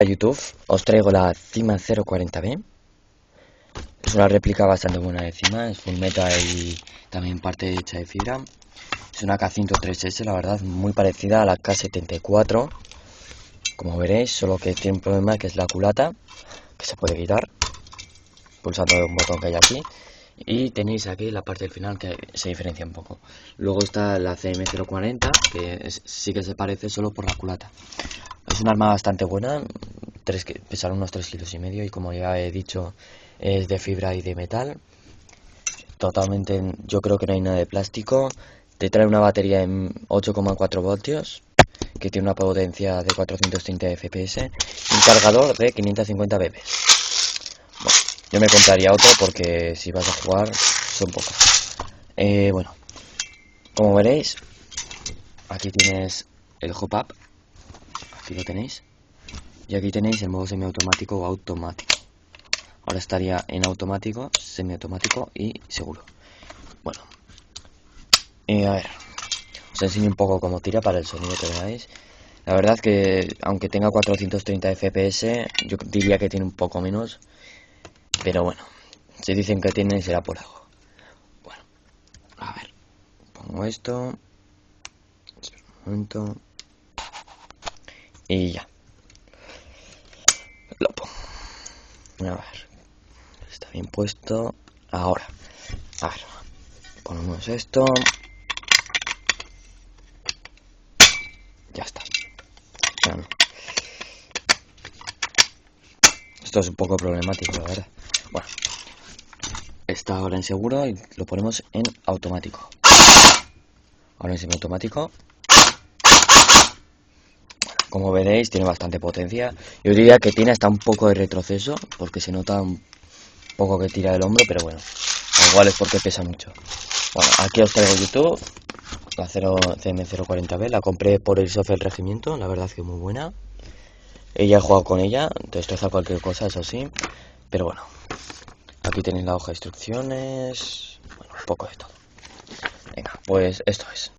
A YouTube os traigo la Cima 040B. Es una réplica bastante buena de Cima, es full metal y también parte hecha de fibra. Es una K103S, la verdad, muy parecida a la K74, como veréis, solo que tiene un problema que es la culata, que se puede quitar pulsando un botón que hay aquí. Y tenéis aquí la parte del final que se diferencia un poco. Luego está la CM040, que sí que se parece solo por la culata. Es un arma bastante buena, pesará unos 3,5 kilos y como ya he dicho es de fibra y de metal. Totalmente, yo creo que no hay nada de plástico. Te trae una batería en 8,4 voltios que tiene una potencia de 430 fps y un cargador de 550 bb. Bueno, yo me compraría otro porque si vas a jugar son pocos. Bueno, como veréis, aquí tienes el hop-up, aquí lo tenéis, y aquí tenéis el modo semiautomático o automático. Ahora estaría en automático, semiautomático y seguro. Bueno, a ver, os enseño un poco cómo tira para el sonido que veáis. La verdad que aunque tenga 430 fps, yo diría que tiene un poco menos, pero bueno, si dicen que tiene será por algo. Bueno, a ver, pongo esto, espera un momento, y ya, lo pongo. A ver, está bien puesto. Ahora, a ver, ponemos esto. Ya está. Bueno, esto es un poco problemático, la verdad. Bueno, está ahora en seguro y lo ponemos en automático. Ahora en semiautomático. Como veréis, tiene bastante potencia. Yo diría que tiene hasta un poco de retroceso, porque se nota un poco que tira del hombro, pero bueno, igual es porque pesa mucho. Bueno, aquí os traigo YouTube, la CM040B, la compré por el software del regimiento, la verdad que muy buena. Ella he jugado con ella, destroza cualquier cosa, eso sí, pero bueno, aquí tenéis la hoja de instrucciones, bueno, un poco de todo. Venga, pues esto es.